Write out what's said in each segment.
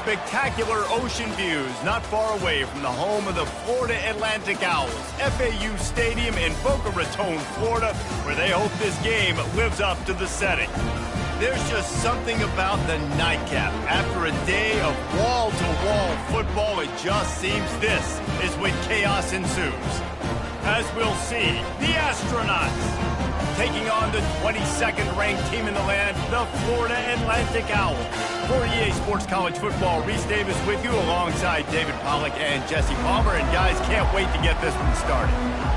spectacular ocean views not far away from the home of the Florida Atlantic Owls, FAU Stadium in Boca Raton, Florida, where they hope this game lives up to the setting. There's just something about the nightcap. After a day of wall-to-wall football, it just seems this is when chaos ensues. As we'll see, the Astronauts taking on the 22nd ranked team in the land, the Florida Atlantic Owls. For EA Sports College Football, Reese Davis with you alongside David Pollack and Jesse Palmer. And guys, can't wait to get this one started.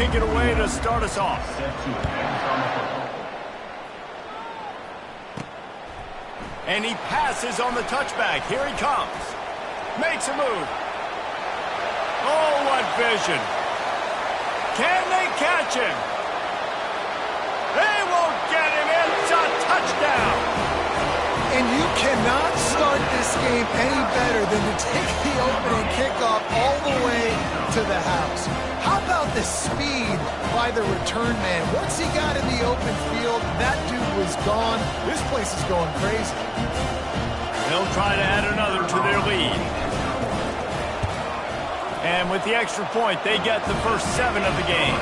kick it away to start us off. And he passes on the touchback. Here he comes. Makes a move. Oh, what vision. Can they catch him? They won't get him. It's a touchdown. And you cannot start this game any better than to take the opening kickoff all the way to the house. How about the speed by the return man? Once he got in the open field, that dude was gone. This place is going crazy. They'll try to add another to their lead. And with the extra point, they get the first 7 of the game.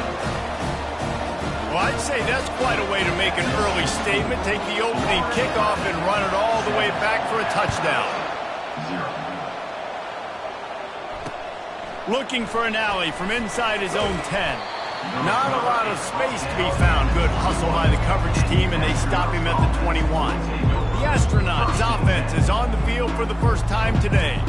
Well, I'd say that's quite a way to make an early statement. Take the opening kickoff and run it all the way back for a touchdown. Looking for an alley from inside his own 10. Not a lot of space to be found. Good hustle by the coverage team, and they stop him at the 21. The Astronauts offense is on the field for the first time today.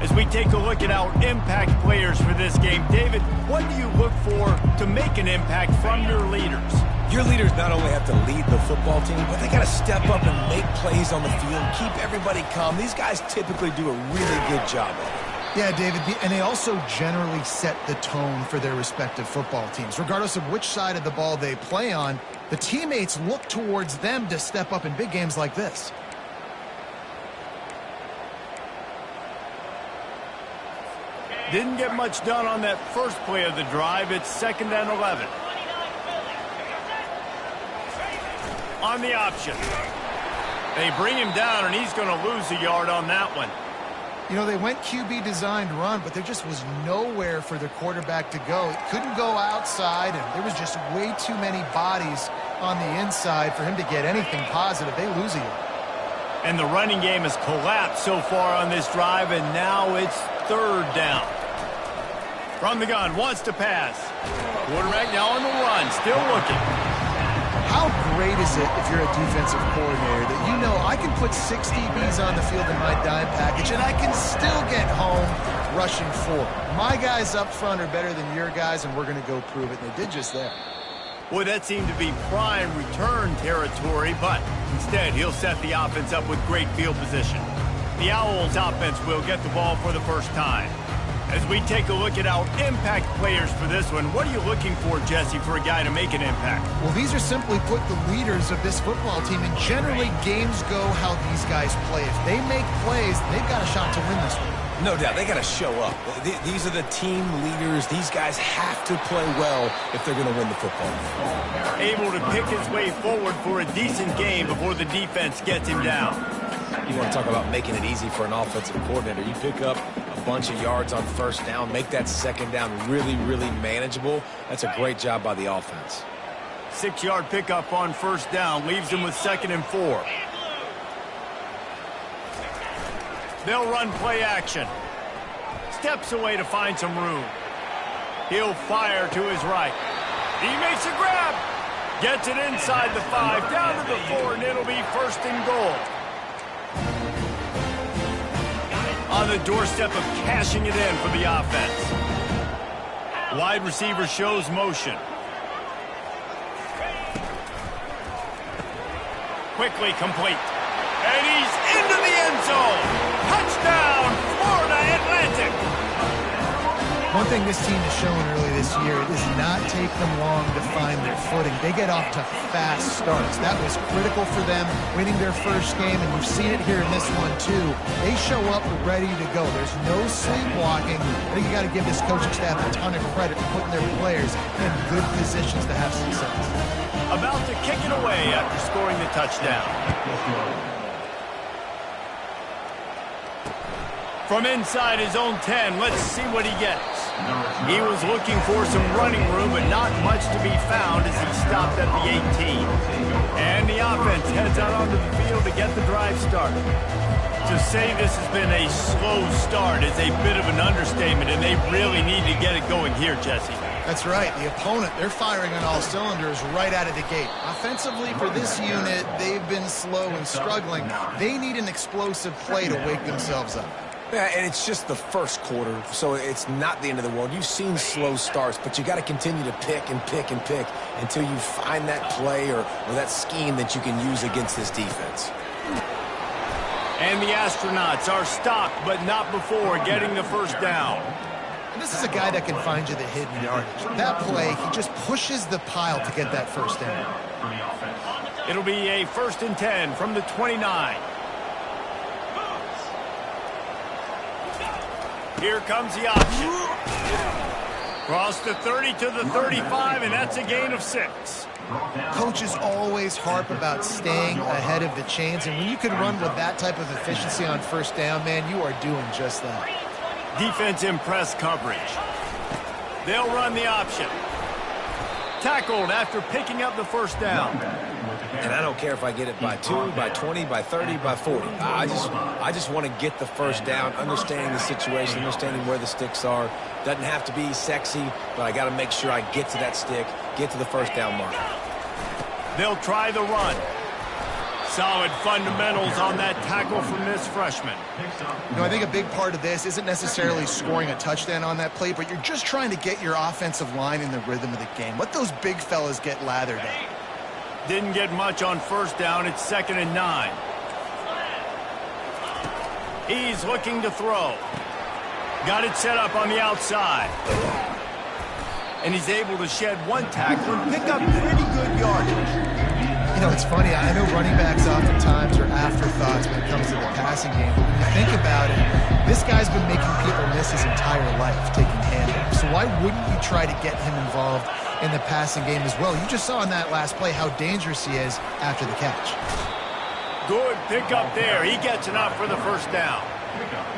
As we take a look at our impact players for this game, David, what do you look for to make an impact from your leaders? Your leaders not only have to lead the football team, but they got to step up and make plays on the field, keep everybody calm. These guys typically do a really good job of it. Yeah, David, and they also generally set the tone for their respective football teams. Regardless of which side of the ball they play on, the teammates look towards them to step up in big games like this. Didn't get much done on that first play of the drive. It's 2nd and 11. On the option. They bring him down, and he's going to lose a yard on that one. You know, they went QB designed run, but there just was nowhere for their quarterback to go. He couldn't go outside, and there was just way too many bodies on the inside for him to get anything positive. They lose a yard. And the running game has collapsed so far on this drive, and now it's 3rd down. From the gun, wants to pass. Quarterback now on the run, still looking. How great is it if you're a defensive coordinator that you know I can put 6 DBs on the field in my dime package and I can still get home rushing 4. My guys up front are better than your guys, and we're going to go prove it. And they did just that. Boy, that seemed to be prime return territory, but instead he'll set the offense up with great field position. The Owls offense will get the ball for the first time. As we take a look at our impact players for this one, what are you looking for, Jesse, for a guy to make an impact? Well, these are simply put the leaders of this football team, and generally games go how these guys play. If they make plays, they've got a shot to win this one. No doubt, they got to show up. These are the team leaders. These guys have to play well if they're going to win the football game. Able to pick his way forward for a decent game before the defense gets him down. You want to talk about making it easy for an offensive coordinator. You pick up a bunch of yards on 1st down, make that 2nd down really, really manageable. That's a great job by the offense. 6-yard pickup on 1st down leaves them with 2nd and 4. They'll run play action. Steps away to find some room. He'll fire to his right. He makes a grab. Gets it inside the 5, down to the 4, and it'll be 1st and goal. On the doorstep of cashing it in for the offense. Wide receiver shows motion. Quickly complete. And he's into the end zone. Touchdown, Florida Atlantic. One thing this team has shown early this year, it does not take them long to find their footing. They get off to fast starts. That was critical for them winning their first game, and you've seen it here in this one too. They show up ready to go. There's no sleepwalking. I think you got to give this coaching staff a ton of credit for putting their players in good positions to have success. About to kick it away after scoring the touchdown. From inside his own 10, let's see what he gets. He was looking for some running room, but not much to be found as he stopped at the 18. And the offense heads out onto the field to get the drive started. To say this has been a slow start is a bit of an understatement, and they really need to get it going here, Jesse. That's right. The opponent, they're firing on all cylinders right out of the gate. Offensively, for this unit, they've been slow and struggling. They need an explosive play to wake themselves up. Yeah, and it's just the first quarter, so it's not the end of the world. You've seen slow starts, but you got to continue to pick and pick and pick until you find that play or that scheme that you can use against this defense. And the Astronauts are stopped, but not before getting the first down. And this is a guy that can find you the hidden yardage. That play, he just pushes the pile to get that first down. It'll be a 1st and 10 from the 29. Here comes the option. Cross the 30 to the 35, and that's a gain of 6. Coaches always harp about staying ahead of the chains, and when you can run with that type of efficiency on first down, man, you are doing just that. Defense in press coverage. They'll run the option. Tackled after picking up the first down. And I don't care if I get it by 2, by 20, by 30, by 40. I just want to get the first down, understanding the situation, understanding where the sticks are. Doesn't have to be sexy, but I got to make sure I get to that stick, get to the first down mark. They'll try the run. Solid fundamentals on that tackle from this freshman. You know, I think a big part of this isn't necessarily scoring a touchdown on that play, but you're just trying to get your offensive line in the rhythm of the game. Let those big fellas get lathered up. Didn't get much on first down. It's 2nd and 9. He's looking to throw. Got it set up on the outside. And he's able to shed one tackle and pick up pretty good yardage. You know, it's funny. I know running backs oftentimes are afterthoughts when it comes to the passing game. But when you think about it, this guy's been making people miss his entire life taking handoffs. So why wouldn't you try to get him involved in the passing game as well? You just saw in that last play how dangerous he is after the catch. Good pick up there. He gets enough for the first down.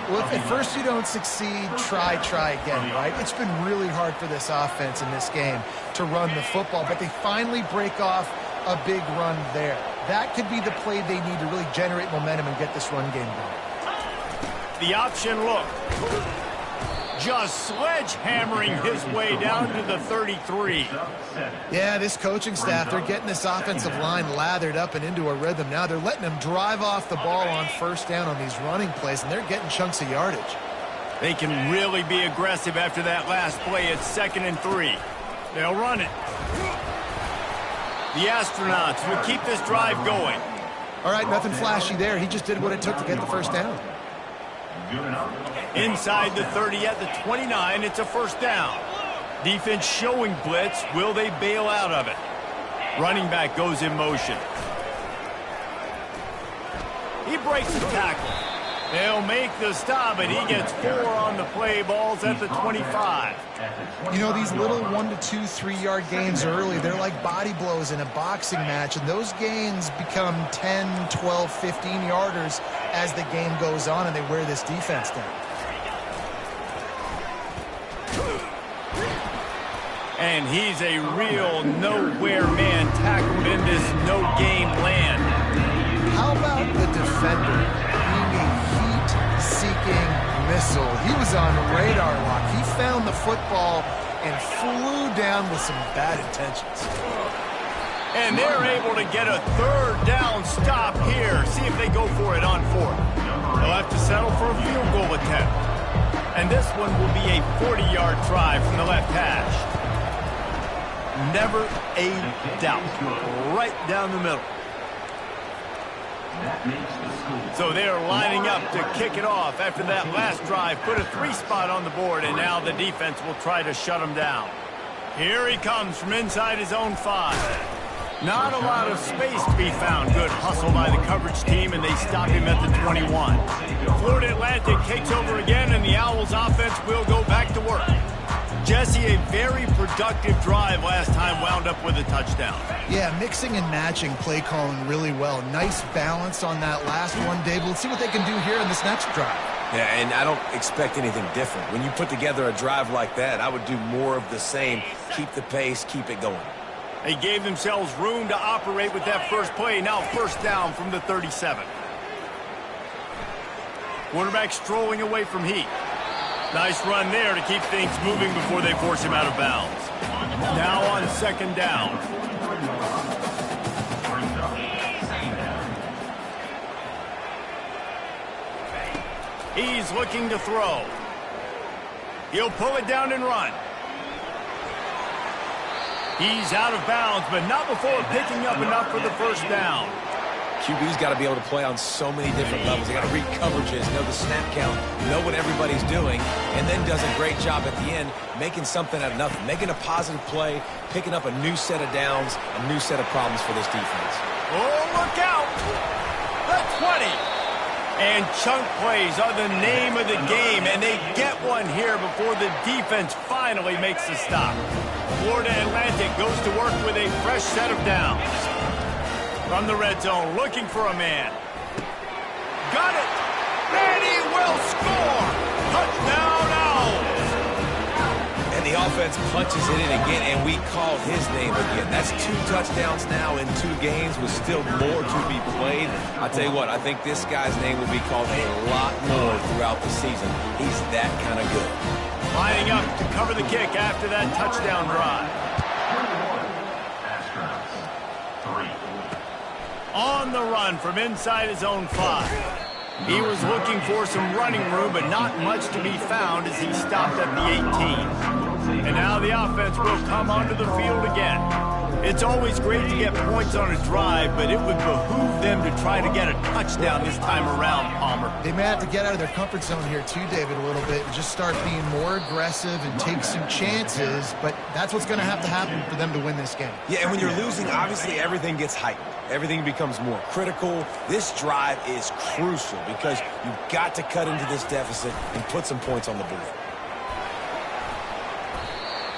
Well, if at first you don't succeed, try again, right? It's been really hard for this offense in this game to run the football, but they finally break off a big run there. That could be the play they need to really generate momentum and get this run game going. The option look. Just sledgehammering his way down to the 33. Yeah, this coaching staff, they're getting this offensive line lathered up and into a rhythm now. They're letting them drive off the ball on first down on these running plays, and they're getting chunks of yardage. They can really be aggressive after that last play. It's 2nd and 3. They'll run it. The Astronauts will keep this drive going. All right, nothing flashy there. He just did what it took to get the first down. Inside the 30 at the 29, it's a first down. Defense showing blitz. Will they bail out of it? Running back goes in motion. He breaks the tackle. They'll make the stop, and he gets 4 on the play. Balls at the 25. You know, these little 1 to 2, 3-yard gains early, they're like body blows in a boxing match, and those gains become 10, 12, 15-yarders as the game goes on, and they wear this defense down. And he's a real nowhere man tackled in this no-game land. How about the defender being a heat-seeking missile? He was on radar lock. He found the football and flew down with some bad intentions. And they're able to get a 3rd down stop here. See if they go for it on 4th. They'll have to settle for a field goal attempt. And this one will be a 40-yard try from the left hash. Never a doubt. Right down the middle. So they're lining up to kick it off after that last drive. Put a 3 spot on the board, and now the defense will try to shut him down. Here he comes from inside his own 5. Not a lot of space to be found. Good hustle by the coverage team, and they stop him at the 21. Florida Atlantic takes over again, and the Owls offense will go back to work. Jesse, a very productive drive last time wound up with a touchdown. Yeah, mixing and matching play calling really well. Nice balance on that last one, Dave. Let's see what they can do here in this next drive. Yeah, and I don't expect anything different. When you put together a drive like that, I would do more of the same. Keep the pace, keep it going. They gave themselves room to operate with that first play. Now first down from the 37. Quarterback strolling away from Heat. Nice run there to keep things moving before they force him out of bounds. Now on 2nd down. He's looking to throw. He'll pull it down and run. He's out of bounds, but not before picking up enough for the first down. QB's got to be able to play on so many different levels. They got to read coverages, know the snap count, know what everybody's doing, and then does a great job at the end making something out of nothing, making a positive play, picking up a new set of downs, a new set of problems for this defense. Oh, look out! The 20. And chunk plays are the name of the game, and they get one here before the defense finally makes the stop. Florida Atlantic goes to work with a fresh set of downs. From the red zone, looking for a man. Got it! And he will score! Touchdown, Owls! And the offense punches it in again, and we called his name again. That's 2 touchdowns now in 2 games with still more to be played. I tell you what, I think this guy's name will be called a lot more throughout the season. He's that kind of good. Lining up to cover the kick after that touchdown drive. On the run from inside his own 5. He was looking for some running room, but not much to be found as he stopped at the 18. And now the offense will come onto the field again. It's always great to get points on a drive, but it would behoove them to try to get a touchdown this time around, Palmer. They may have to get out of their comfort zone here too, David, a little bit and just start being more aggressive and take some chances, but that's what's going to happen for them to win this game. Yeah, and when you're losing, obviously everything gets heightened. Everything becomes more critical. This drive is crucial because you've got to cut into this deficit and put some points on the board.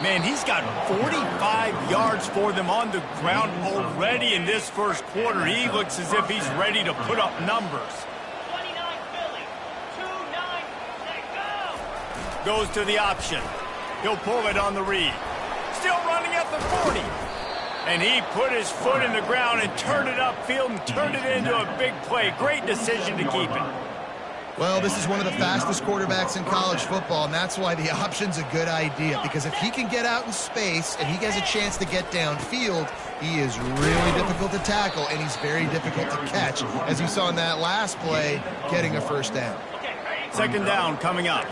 Man, he's got 45 yards for them on the ground already in this first quarter. He looks as if he's ready to put up numbers. 29 Philly, 2-9, let go. Goes to the option. He'll pull it on the read. Still running at the 40. And he put his foot in the ground and turned it upfield and turned it into a big play. Great decision to keep it. Well, this is one of the fastest quarterbacks in college football, and that's why the option's a good idea. Because if he can get out in space and he has a chance to get downfield, he is really difficult to tackle, and he's very difficult to catch. As you saw in that last play, getting a first down. Second down coming up.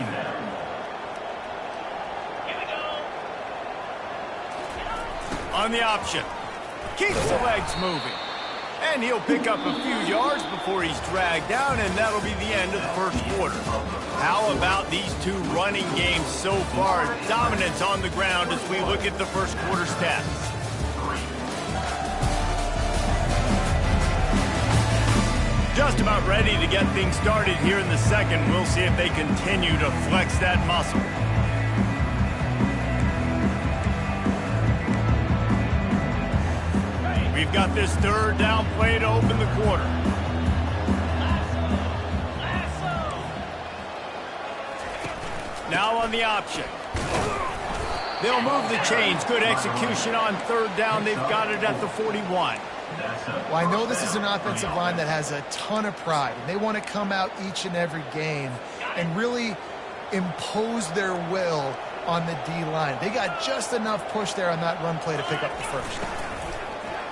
On the option. Keeps the legs moving. And he'll pick up a few yards before he's dragged down, and that'll be the end of the first quarter. How about these 2 running games so far? Dominance on the ground as we look at the first quarter stats. Just about ready to get things started here in the second. We'll see if they continue to flex that muscle. We've got this third down play to open the quarter. Now on the option. They'll move the chains. Good execution on third down. They've got it at the 41. Well, I know this is an offensive line that has a ton of pride, and they want to come out each and every game and really impose their will on the D-line. They got just enough push there on that run play to pick up the first.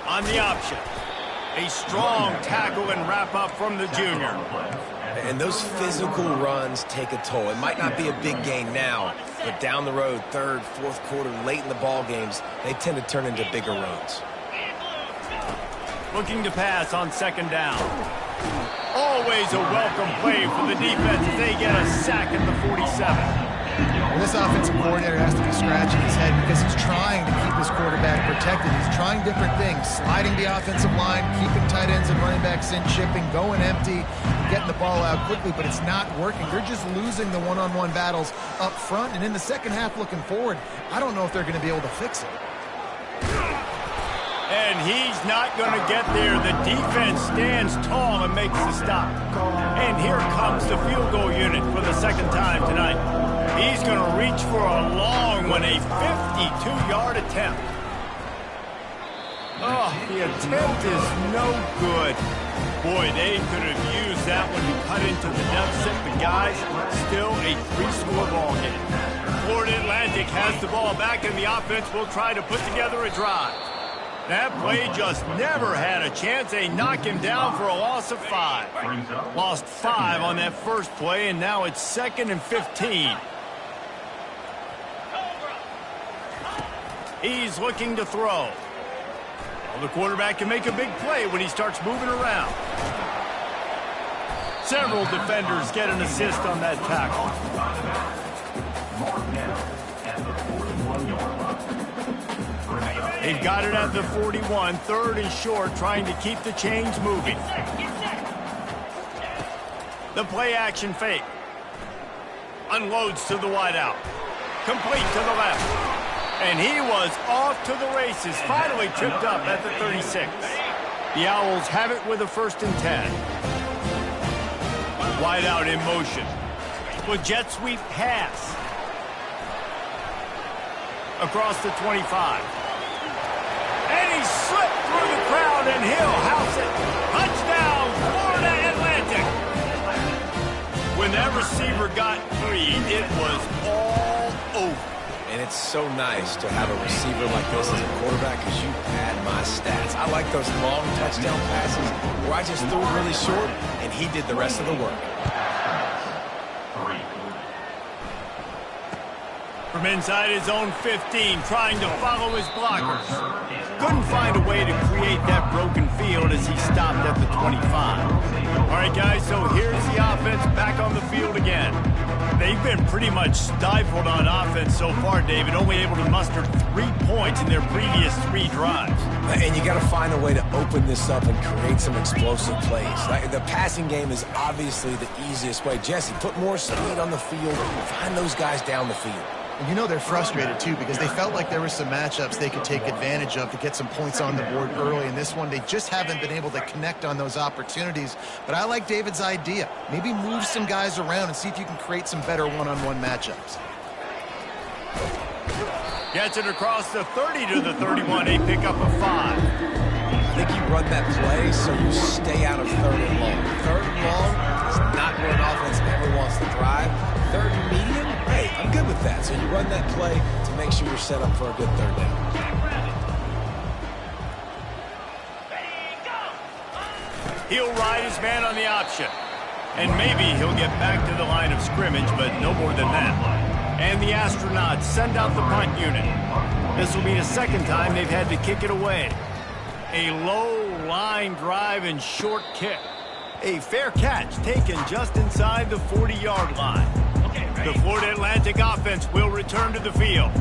On the option. A strong tackle and wrap up from the junior. And those physical runs take a toll. It might not be a big gain now, but down the road, third, fourth quarter, late in the ball games, they tend to turn into bigger runs. Looking to pass on second down. Always a welcome play for the defense as they get a sack at the 47. Well, this offensive coordinator has to be scratching his head because he's trying to keep his quarterback protected. He's trying different things, sliding the offensive line, keeping tight ends and running backs in, chipping, going empty, getting the ball out quickly, but it's not working. They're just losing the one-on-one battles up front, and in the second half looking forward, I don't know if they're going to be able to fix it. And he's not going to get there. The defense stands tall and makes the stop. And here comes the field goal unit for the second time tonight. He's going to reach for a long one, a 52-yard attempt. Oh, the attempt is no good. Boy, they could have used that one to cut into the deficit. But guys, still a 3-score ball game. Florida Atlantic has the ball back, and the offense will try to put together a drive. That play just never had a chance. They knock him down for a loss of 5. Lost 5 on that first play, and now it's 2nd and 15. He's looking to throw. Well, the quarterback can make a big play when he starts moving around. Several defenders get an assist on that tackle. They've got it at the 41, 3rd and short, trying to keep the chains moving. The play action fake. Unloads to the wideout. Complete to the left. And he was off to the races, finally tripped up at the 36. The Owls have it with a 1st and 10. Wideout in motion. With jet sweep pass. Across the 25. And he slipped through the crowd, and he'll house it. Touchdown, Florida Atlantic. When that receiver got free, it was all over. And it's so nice to have a receiver like this as a quarterback because you pad my stats. I like those long touchdown passes where I just threw it really short, and he did the rest of the work. From inside his own 15, trying to follow his blockers. Couldn't find a way to create that broken field as he stopped at the 25. All right, guys, so here's the offense back on the field again. They've been pretty much stifled on offense so far, David, only able to muster 3 points in their previous 3 drives. And you got to find a way to open this up and create some explosive plays. Like the passing game is obviously the easiest way. Jesse, put more speed on the field. Find those guys down the field. And you know they're frustrated, too, because they felt like there were some matchups they could take advantage of to get some points on the board early. In this one, they just haven't been able to connect on those opportunities. But I like David's idea. Maybe move some guys around and see if you can create some better one-on-one matchups. Gets it across the 30 to the 31, a pickup of 5. I think you run that play so you stay out of 3rd and long. 3rd and long is not where an offense ever wants to drive. 3rd and medium, hey, I'm good with that. So you run that play to make sure you're set up for a good 3rd down. He'll ride his man on the option. And maybe he'll get back to the line of scrimmage, but no more than that. And the Astronauts send out the punt unit. This will be the 2nd time they've had to kick it away. A low line drive and short kick. A fair catch taken just inside the 40-yard line. The Florida Atlantic offense will return to the field.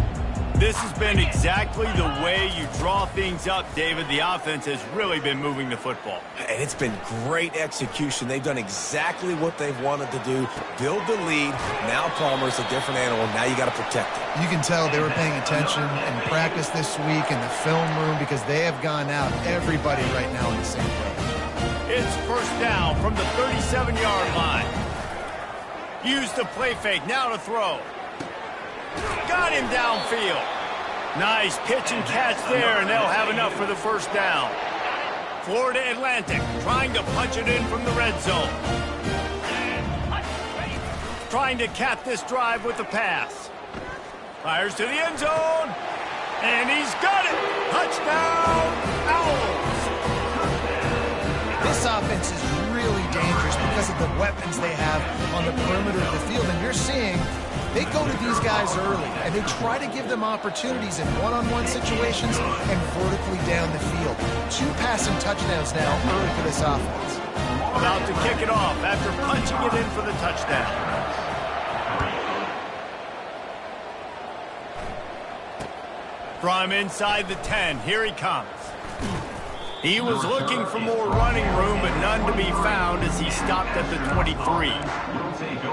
This has been exactly the way you draw things up, David. The offense has really been moving the football. And it's been great execution. They've done exactly what they've wanted to do. Build the lead. Now Palmer's a different animal. Now you got to protect it. You can tell they were paying attention in practice this week in the film room because they have gone out, everybody right now on the same page. It's 1st down from the 37-yard line. Use the play fake, now to throw. Got him downfield. Nice pitch and catch there, and they'll have enough for the 1st down. Florida Atlantic trying to punch it in from the red zone. Trying to cap this drive with the pass. Fires to the end zone, and he's got it. Touchdown, Owls. This offense is really dangerous because of the weapons they have on the perimeter of the field. And you're seeing they go to these guys early, and they try to give them opportunities in one-on-one situations and vertically down the field. 2 passing touchdowns now early for this offense. About to kick it off after punching it in for the touchdown. From inside the 10, here he comes. He was looking for more running room, but none to be found as he stopped at the 23.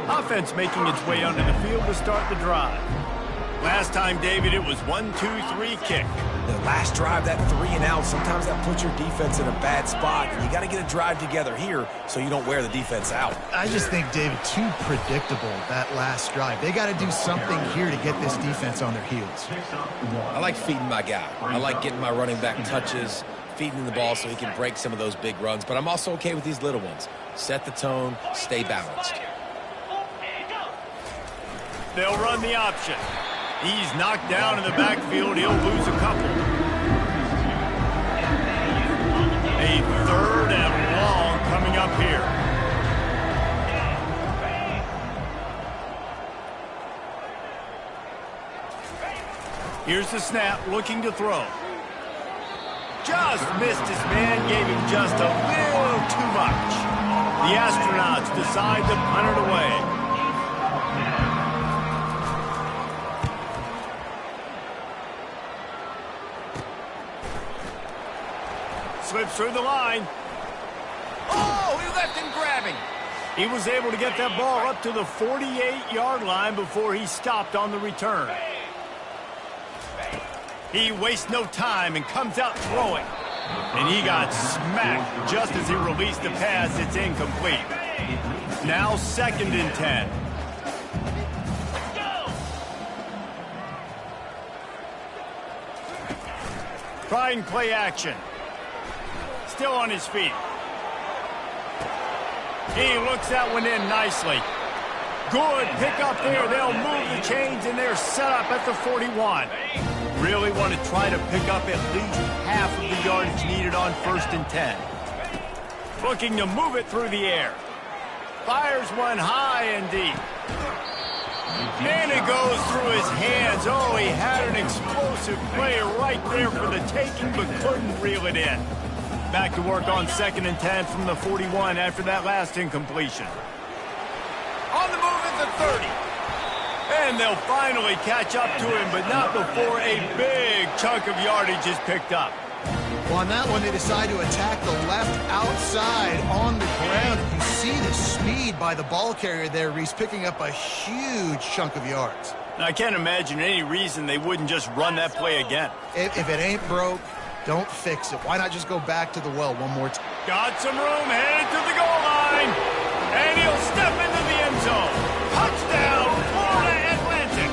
Offense making its way onto the field to start the drive. Last time, David, it was 1-2-3 kick. The last drive, that 3 and out, sometimes that puts your defense in a bad spot. And you got to get a drive together here so you don't wear the defense out. I just think, David, too predictable, that last drive. They got to do something here to get this defense on their heels. I like feeding my guy. I like getting my running back touches, feeding him the ball so he can break some of those big runs. But I'm also okay with these little ones. Set the tone, stay balanced. They'll run the option. He's knocked down in the backfield. He'll lose a couple. Here's the snap, looking to throw. Just missed his man, gave him just a little too much. The astronauts decide to punt it away. Slips through the line. Oh, he left him grabbing. He was able to get that ball up to the 48-yard line before he stopped on the return. He wastes no time and comes out throwing. And he got smacked just as he released the pass. It's incomplete. Now 2nd and 10. Trying play action. Still on his feet. He looks that one in nicely. Good pick up there. They'll move the chains, and they're set up at the 41. Really want to try to pick up at least half of the yardage needed on 1st and 10. Looking to move it through the air. Fires one high and deep. And it goes through his hands. Oh, he had an explosive play right there for the taking, but couldn't reel it in. Back to work on 2nd and 10 from the 41 after that last incompletion. On the move at the 30. And they'll finally catch up to him, but not before a big chunk of yardage is picked up. Well, on that one, they decide to attack the left outside on the ground. And you see the speed by the ball carrier there, Reese, picking up a huge chunk of yards. And I can't imagine any reason they wouldn't just run that play again. If it ain't broke, don't fix it. Why not just go back to the well one more time? Got some room, headed to the goal line. And he'll step into the end zone. Touchdown, Florida Atlantic.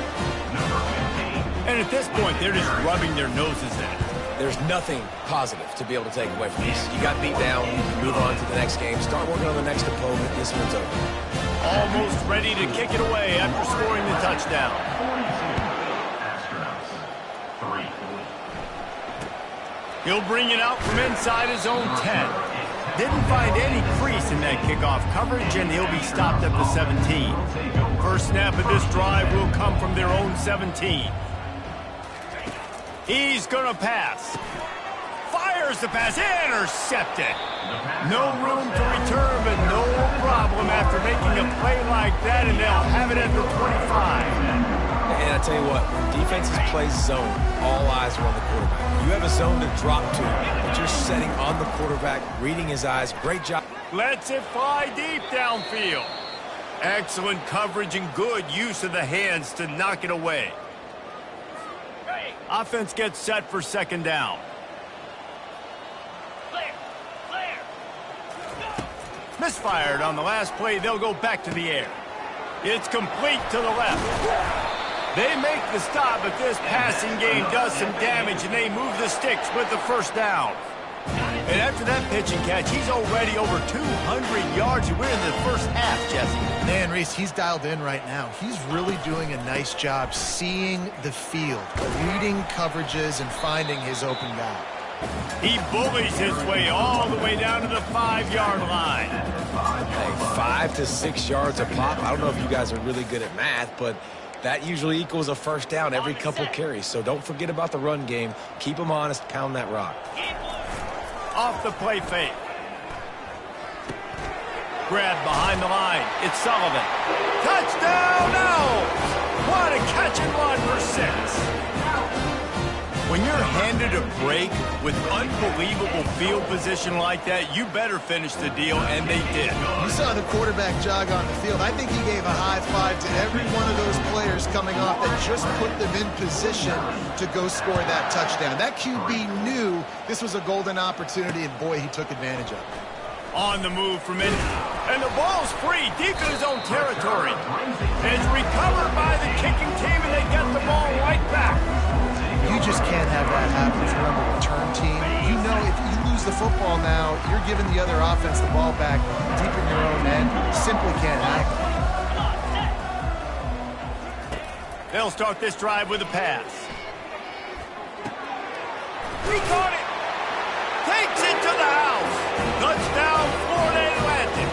And at this point, they're just rubbing their noses in it. There's nothing positive to be able to take away from this. You got beat down, move on to the next game, start working on the next opponent. This one's over. Almost ready to kick it away after scoring the touchdown. He'll bring it out from inside his own 10. Didn't find any crease in that kickoff coverage, and he'll be stopped at the 17. First snap of this drive will come from their own 17. He's going to pass. Fires the pass. Intercepted. No room to return, but no problem after making a play like that, and they'll have it at the 25. And I tell you what, when defenses play zone, all eyes are on the quarterback. You have a zone to drop to, but you're setting on the quarterback, reading his eyes. Great job. Lets it fly deep downfield. Excellent coverage and good use of the hands to knock it away. Offense gets set for 2nd down. Misfired on the last play. They'll go back to the air. It's complete to the left. They make the stop, but this passing game does some damage, and they move the sticks with the 1st down. And after that pitch and catch, he's already over 200 yards. We're in the first half, Jesse. Man, Reese, he's dialed in right now. He's really doing a nice job seeing the field, reading coverages, and finding his open guy. He bullies his way all the way down to the 5-yard line. Hey, 5 to 6 yards a pop. I don't know if you guys are really good at math, but that usually equals a 1st down every couple carries. So don't forget about the run game. Keep them honest. Pound that rock. Off the play fake. Grab behind the line. It's Sullivan. Touchdown! No! What a catch and run for 6. When you're handed a break with unbelievable field position like that, you better finish the deal, and they did. You saw the quarterback jog on the field. I think he gave a high five to every one of those players coming off that just put them in position to go score that touchdown. That QB knew this was a golden opportunity, and boy, he took advantage of it. On the move from in, and the ball's free deep in his own territory. It's recovered by the kicking team, and they get the ball right back. You just can't have that happen if you're on the return team. You know if you lose the football now, you're giving the other offense the ball back deep in your own end. Simply can't happen. They'll start this drive with a pass. He caught it. Takes it to the house. Touchdown, Florida Atlantic.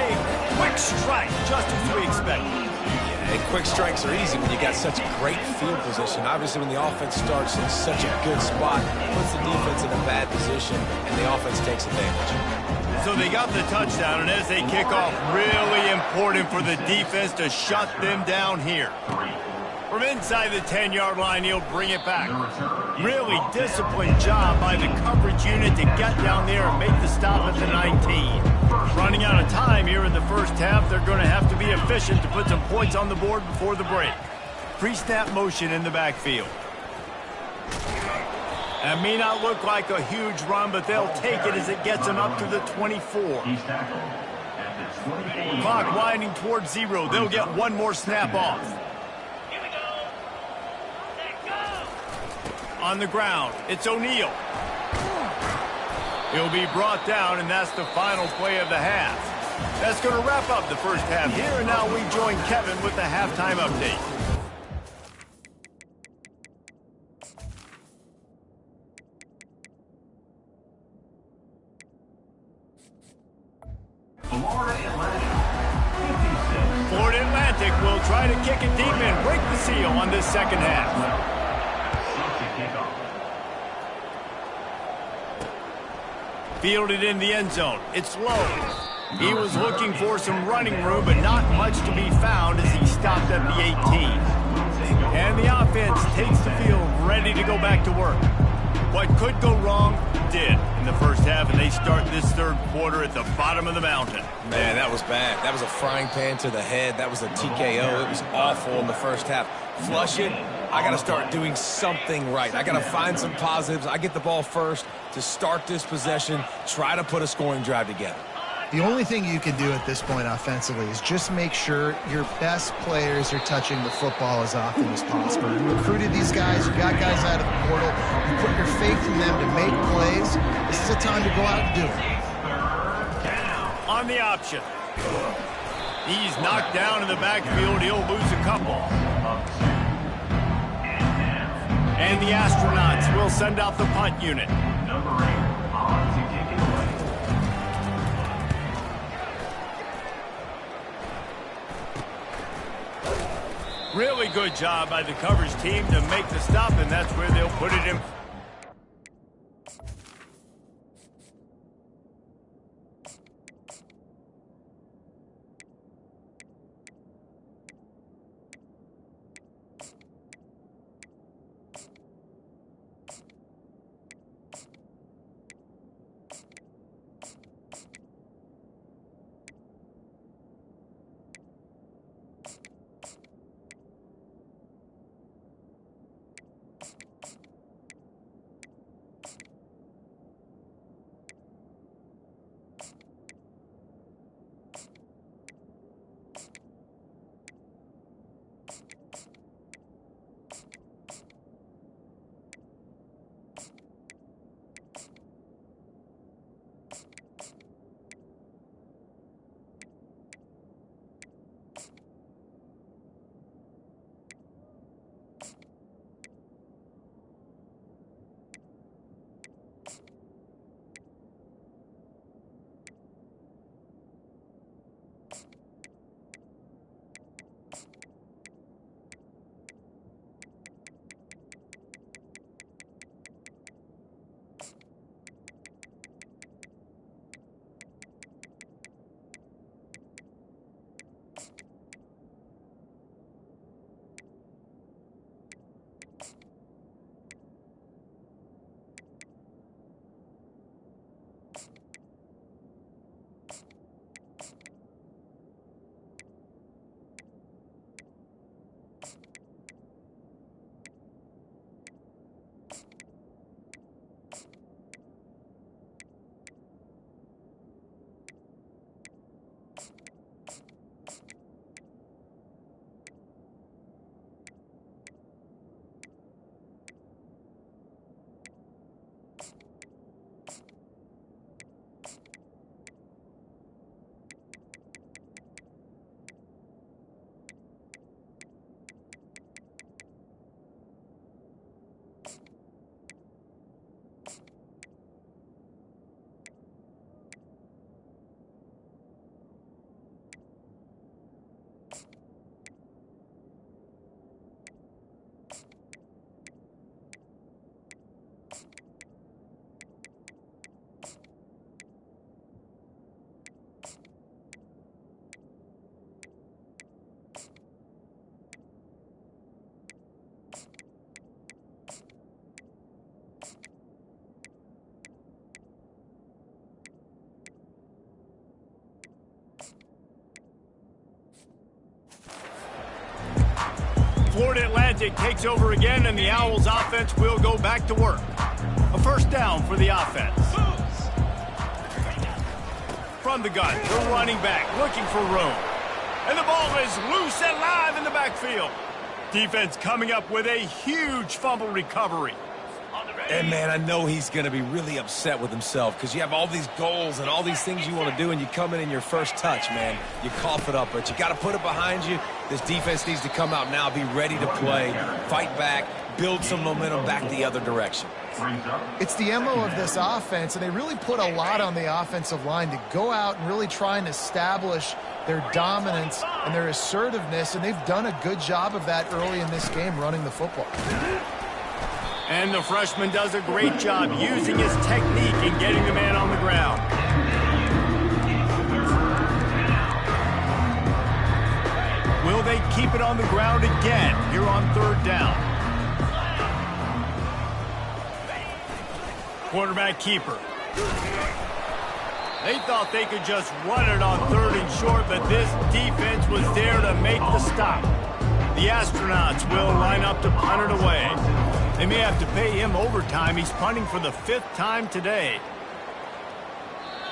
A quick strike, just as we expected. And quick strikes are easy when you got such great field position. Obviously, when the offense starts in such a good spot, it puts the defense in a bad position, and the offense takes advantage. So they got the touchdown, and as they kick off, really important for the defense to shut them down here. From inside the 10-yard line, he'll bring it back. Really disciplined job by the coverage unit to get down there and make the stop at the 19. Running out of time here in the first half, they're going to have to be efficient to put some points on the board before the break. Pre-snap motion in the backfield. That may not look like a huge run, but they'll take it as it gets them up to the 24. Clock winding towards 0. They'll get one more snap off. Here we go. Let go. On the ground, it's O'Neal. He'll be brought down, and that's the final play of the half. That's going to wrap up the first half here, and now we join Kevin with the halftime update. Florida Atlantic will try to kick it deep and break the seal on this second half. Fielded in the end zone. It's low. He was looking for some running room, but not much to be found as he stopped at the 18. And the offense takes the field ready to go back to work. What could go wrong did in the first half, and they start this third quarter at the bottom of the mountain. Man, that was bad. That was a frying pan to the head. That was a TKO. It was awful in the first half. Flush it. I got to start doing something right. I got to find some positives. I get the ball first to start this possession, try to put a scoring drive together. The only thing you can do at this point offensively is just make sure your best players are touching the football as often as possible. You recruited these guys, you got guys out of the portal, you put your faith in them to make plays. This is a time to go out and do it. On the option. He's knocked down in the backfield. He'll lose a couple. And the Astronauts will send out the punt unit. Really good job by the coverage team to make the stop, and that's where they'll put it in. Florida Atlantic takes over again, and the Owls offense will go back to work. A first down for the offense. From the gun, the running back looking for room. And the ball is loose and live in the backfield. Defense coming up with a huge fumble recovery. And, man, I know he's going to be really upset with himself because you have all these goals and all these things you want to do, and you come in your first touch, man. You cough it up, but you got to put it behind you. This defense needs to come out now, be ready to play, fight back, build some momentum back the other direction. It's the MO of this offense, and they really put a lot on the offensive line to go out and really try and establish their dominance and their assertiveness, and they've done a good job of that early in this game running the football. And the freshman does a great job using his technique and getting the man on the ground. Will they keep it on the ground again here on third down? Quarterback keeper. They thought they could just run it on third and short, but this defense was there to make the stop. The Astronauts will line up to punt it away. They may have to pay him overtime. He's punting for the 5th time today.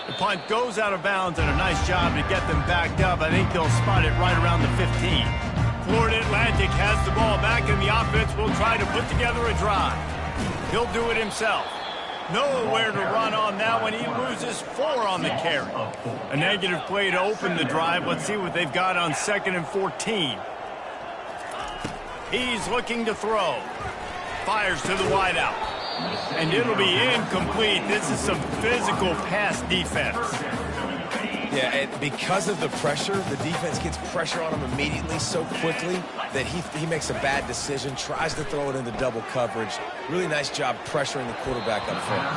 The punt goes out of bounds, and a nice job to get them backed up. I think they'll spot it right around the 15. Florida Atlantic has the ball back, and the offense will try to put together a drive. He'll do it himself. Nowhere to run on that one. He loses 4 on the carry. A negative play to open the drive. Let's see what they've got on 2nd and 14. He's looking to throw. Fires to the wideout. And it'll be incomplete. This is some physical pass defense. Yeah, and because of the pressure, the defense gets pressure on him immediately so quickly that he makes a bad decision, tries to throw it into double coverage. Really nice job pressuring the quarterback up front.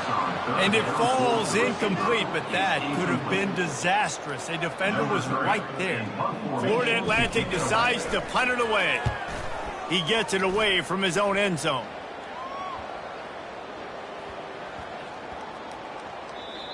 And it falls incomplete, but that could have been disastrous. A defender was right there. Florida Atlantic decides to punt it away. He gets it away from his own end zone.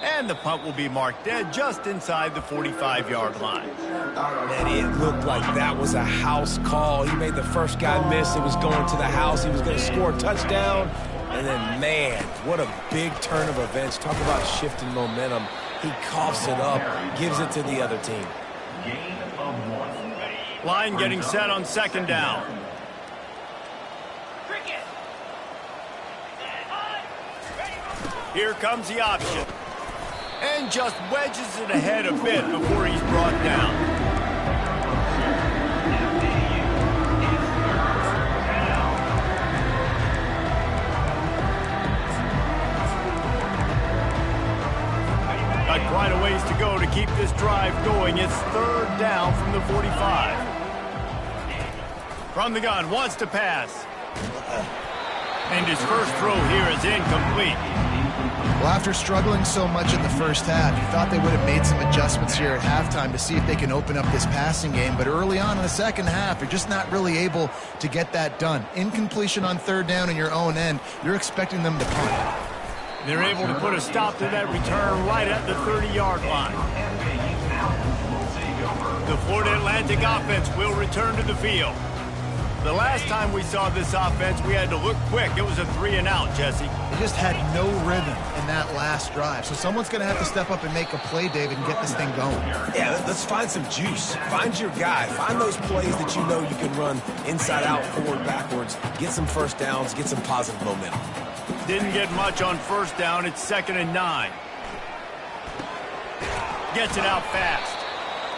And the punt will be marked dead just inside the 45-yard line. And it looked like that was a house call. He made the first guy miss. It was going to the house. He was going to score a touchdown. And then, man, what a big turn of events. Talk about shifting momentum. He coughs it up, gives it to the other team. Line getting set on 2nd down. Here comes the option. And just wedges it ahead a bit before he's brought down. Got quite a ways to go to keep this drive going. It's 3rd down from the 45. From the gun, wants to pass. And his first throw here is incomplete. Well, after struggling so much in the first half, you thought they would have made some adjustments here at halftime to see if they can open up this passing game. But early on in the second half, you're just not really able to get that done. Incompletion on 3rd down in your own end, you're expecting them to punt. They're able to put a stop to that return right at the 30-yard line. The Florida Atlantic offense will return to the field. The last time we saw this offense, we had to look quick. It was a 3-and-out, Jesse. They just had no rhythm in that last drive. So someone's going to have to step up and make a play, David, and get this thing going. Yeah, let's find some juice. Find your guy. Find those plays that you know you can run inside out, forward, backwards. Get some first downs. Get some positive momentum. Didn't get much on 1st down. It's 2nd and 9. Gets it out fast.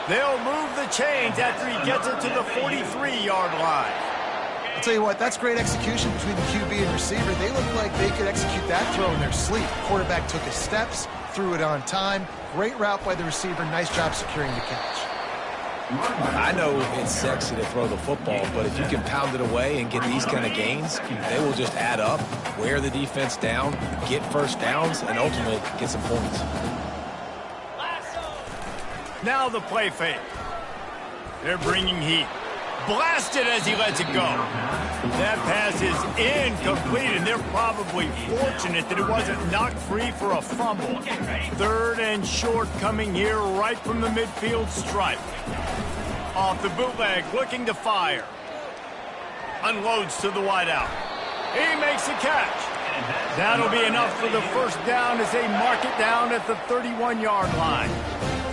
They'll move the chains after he gets it to the 43-yard line. I'll tell you what, that's great execution between the QB and receiver. They look like they could execute that throw in their sleep. Quarterback took his steps, threw it on time. Great route by the receiver. Nice job securing the catch. I know it's sexy to throw the football, but if you can pound it away and get these kind of gains, they will just add up, wear the defense down, get first downs, and ultimately get some points. Now the play fake. They're bringing heat. Blasted as he lets it go. That pass is incomplete, and they're probably fortunate that it wasn't knocked free for a fumble. 3rd and short coming here right from the midfield stripe. Off the bootleg, looking to fire. Unloads to the wideout. He makes a catch. That'll be enough for the first down as they mark it down at the 31-yard line.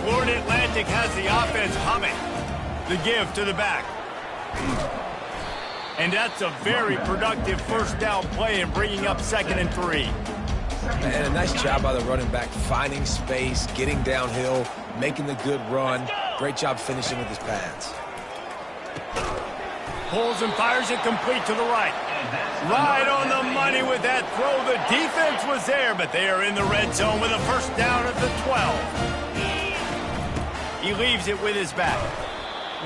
Florida Atlantic has the offense humming. The give to the back. And that's a very productive first down play and bringing up 2nd and 3. And a nice job by the running back, finding space, getting downhill, making the good run. Great job finishing with his pads. Pulls and fires it complete to the right. Right on the money with that throw. The defense was there, but they are in the red zone with a first down at the 12. He leaves it with his back.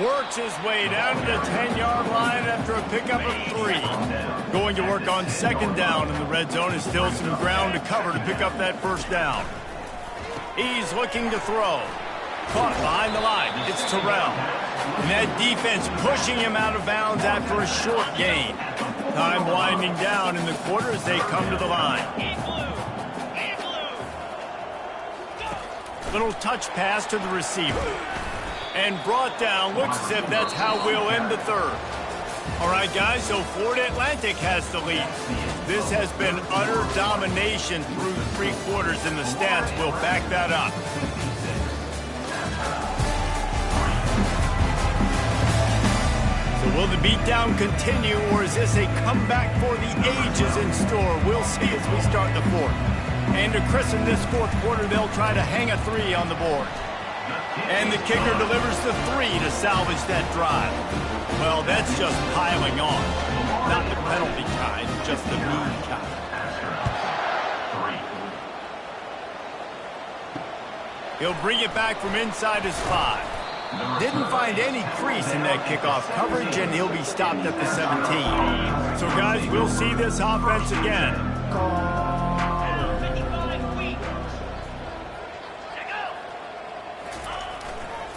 Works his way down to the 10-yard line after a pickup of 3. Going to work on 2nd down in the red zone is still some ground to cover to pick up that first down. He's looking to throw. Caught behind the line. It's Terrell. And that defense pushing him out of bounds after a short gain. Time winding down in the quarter as they come to the line. Little touch pass to the receiver. And brought down. Looks as if that's how we'll end the 3rd. All right, guys, so Florida Atlantic has the lead. This has been utter domination through 3 quarters, and the stats will back that up. So will the beatdown continue, or is this a comeback for the ages in store? We'll see as we start the 4th. And to christen this 4th quarter, they'll try to hang a 3 on the board. And the kicker delivers the 3 to salvage that drive. Well, that's just piling on. Not the penalty kind, just the mean kind. He'll bring it back from inside his 5. Didn't find any crease in that kickoff coverage, and he'll be stopped at the 17. So, guys, we'll see this offense again.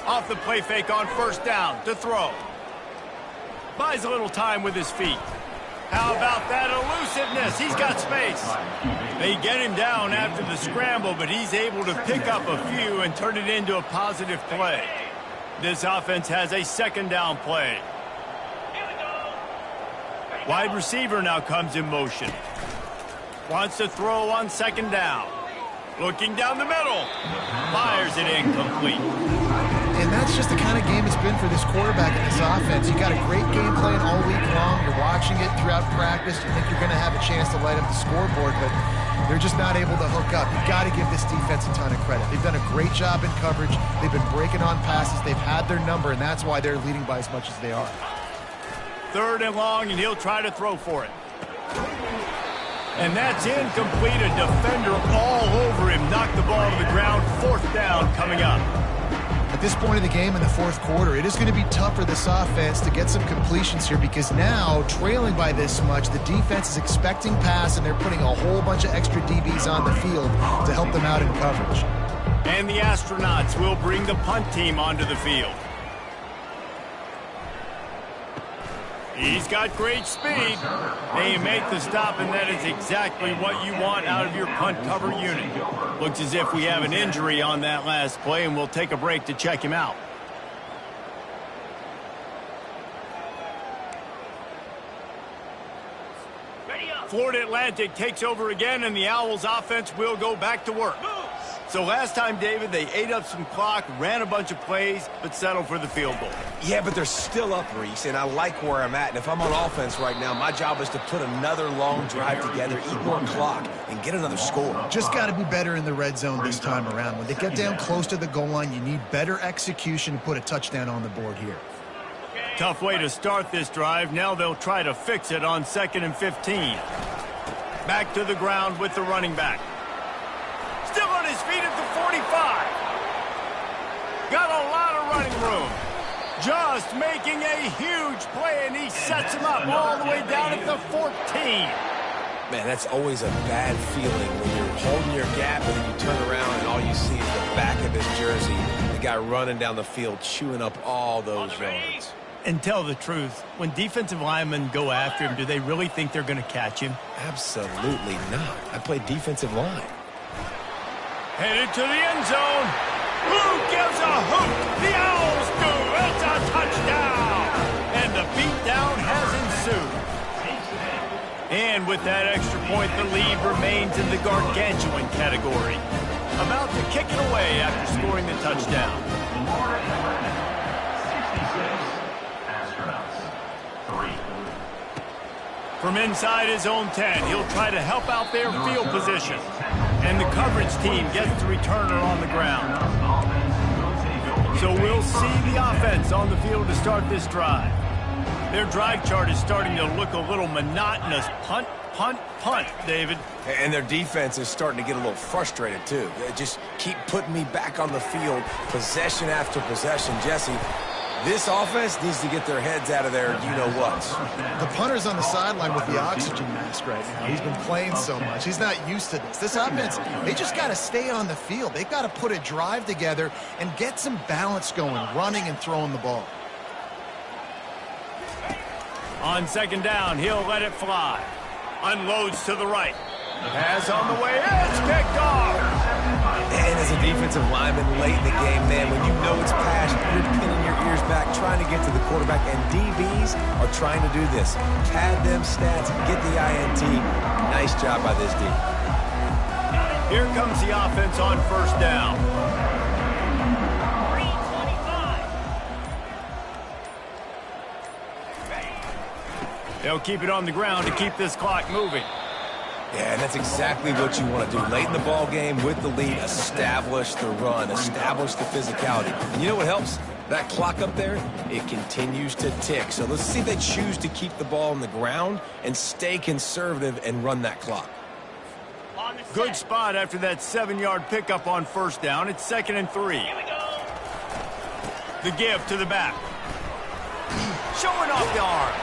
Off the play fake on first down to throw. Buys a little time with his feet. How about that elusiveness? He's got space. They get him down after the scramble, but he's able to pick up a few and turn it into a positive play. This offense has a 2nd down play. Wide receiver now comes in motion. Wants to throw on 2nd down. Looking down the middle. Fires it incomplete. And that's just the kind of game it's been for this quarterback in this offense. You got a great game plan all week long. You're watching it throughout practice. You think you're going to have a chance to light up the scoreboard, but they're just not able to hook up. You've got to give this defense a ton of credit. They've done a great job in coverage. They've been breaking on passes. They've had their number, and that's why they're leading by as much as they are. 3rd and long, and he'll try to throw for it. And that's incomplete. A defender all over him. Knocked the ball to the ground. 4th down coming up. At this point in the game in the 4th quarter, it is going to be tough for this offense to get some completions here because now, trailing by this much, the defense is expecting pass, and they're putting a whole bunch of extra DBs on the field to help them out in coverage. And the Astronauts will bring the punt team onto the field. He's got great speed. They make the stop, and that is exactly what you want out of your punt cover unit. Looks as if we have an injury on that last play, and we'll take a break to check him out. Florida Atlantic takes over again, and the Owls offense will go back to work. So last time, David, they ate up some clock, ran a bunch of plays, but settled for the field goal. Yeah, but they're still up, Reese, and I like where I'm at. And if I'm on offense right now, my job is to put another long drive together, eat more clock, and get another score. Just got to be better in the red zone this time around. When they get down close to the goal line, you need better execution to put a touchdown on the board here. Tough way to start this drive. Now they'll try to fix it on 2nd and 15. Back to the ground with the running back. Still on his feet at the 45. Got a lot of running room. Just making a huge play, and he sets him up all the way down at the 14. Man, that's always a bad feeling when you're holding your gap and then you turn around and all you see is the back of his jersey. The guy running down the field, chewing up all those yards. And tell the truth, when defensive linemen go after him, do they really think they're going to catch him? Absolutely not. I play defensive line. Headed to the end zone. Who gives a hoot? The Owls do. It's a touchdown. And the beatdown has ensued. with that extra point, the lead remains in the gargantuan category. About to kick it away after scoring the touchdown. From inside his own 10, he'll try to help out their field position. And the coverage team gets the returner on the ground. So we'll see the offense on the field to start this drive. Their drive chart is starting to look a little monotonous. Punt, punt, punt, David. And their defense is starting to get a little frustrated, too. They just keep putting me back on the field, possession after possession. Jesse, this offense needs to get their heads out of their you-know-whats. The punter's on the sideline with the oxygen mask right now. He's been playing so much. He's not used to this. This offense, they just got to stay on the field. They've got to put a drive together and get some balance going, running and throwing the ball. On second down, he'll let it fly. Unloads to the right. Pass on the way. It's picked off. And as a defensive lineman late in the game, man, when you know it's pass, you're pinning your ears back, trying to get to the quarterback, and DBs are trying to do this. Pad them stats, get the INT. Nice job by this D. Here comes the offense on first down. They'll keep it on the ground to keep this clock moving. Yeah, and that's exactly what you want to do. Late in the ball game with the lead, establish the run, establish the physicality. And you know what helps? That clock up there, it continues to tick. So let's see if they choose to keep the ball on the ground and stay conservative and run that clock. Good spot after that 7-yard pickup on first down. It's 2nd and 3. The give to the back. Showing off the arm.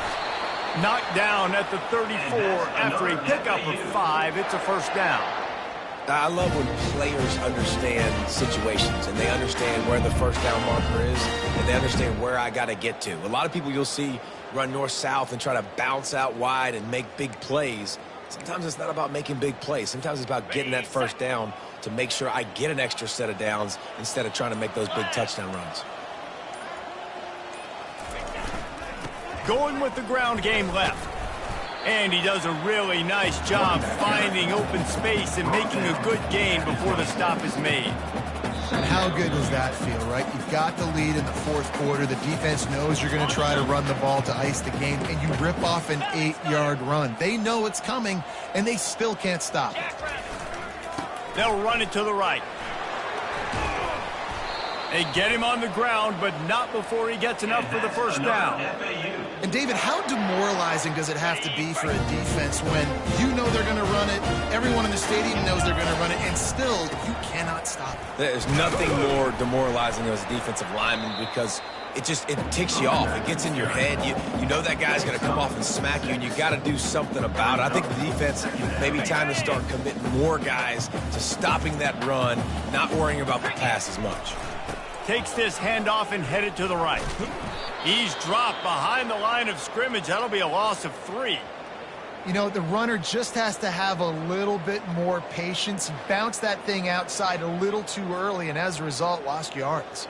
Knocked down at the 34 after a pickup of 5. It's a first down. I love when players understand situations and they understand where the first down marker is and they understand where I got to get to. A lot of people you'll see run north-south and try to bounce out wide and make big plays. Sometimes it's not about making big plays. Sometimes it's about getting that first down to make sure I get an extra set of downs instead of trying to make those big touchdown runs. Going with the ground game left. And he does a really nice job finding open space and making a good gain before the stop is made. And how good does that feel, right? You've got the lead in the fourth quarter. The defense knows you're going to try to run the ball to ice the game, and you rip off an 8-yard run. They know it's coming, and they still can't stop it. They'll run it to the right. They get him on the ground, but not before he gets enough for the first down. And, David, how demoralizing does it have to be for a defense when you know they're going to run it, everyone in the stadium knows they're going to run it, and still you cannot stop it? There's nothing more demoralizing as a defensive lineman because it ticks you off. It gets in your head. You know that guy's going to come off and smack you, and you got to do something about it. I think the defense maybe time to start committing more guys to stopping that run, not worrying about the pass as much. Takes this handoff and headed to the right. He's dropped behind the line of scrimmage. That'll be a loss of 3. You know, the runner just has to have a little bit more patience. He bounced that thing outside a little too early, and as a result, lost yards.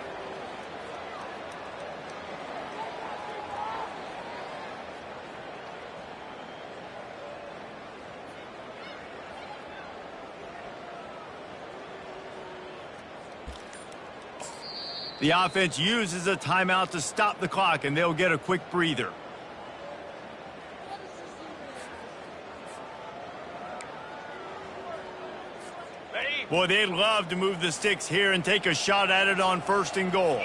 The offense uses a timeout to stop the clock, and they'll get a quick breather. Boy, they'd love to move the sticks here and take a shot at it on 1st and goal.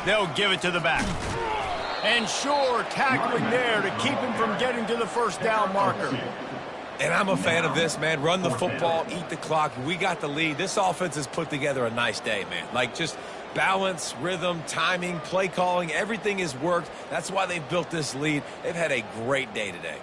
They'll give it to the back. And sure, tackling there to keep him from getting to the first down marker. And I'm a fan of this, man. Run the football, eat the clock. We got the lead. This offense has put together a nice day, man. Like, just balance, rhythm, timing, play calling, everything has worked. That's why they've built this lead. They've had a great day today.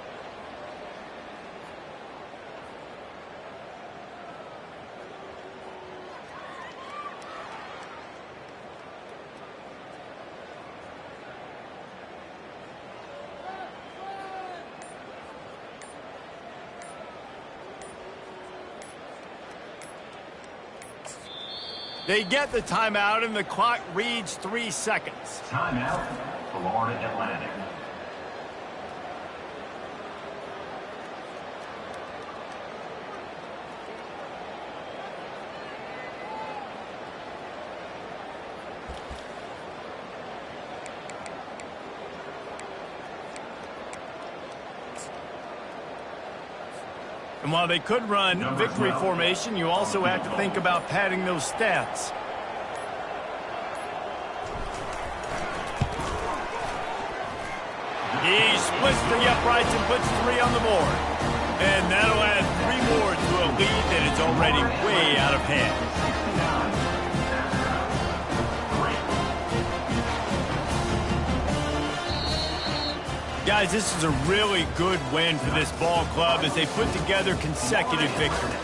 They get the timeout, and the clock reads 3 seconds. Timeout. Florida Atlantic. And while they could run victory formation, you also have to think about padding those stats. He splits the uprights and puts 3 on the board. And that'll add 3 more to a lead that is already way out of hand. Guys, this is a really good win for this ball club as they put together consecutive victories.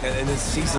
And this season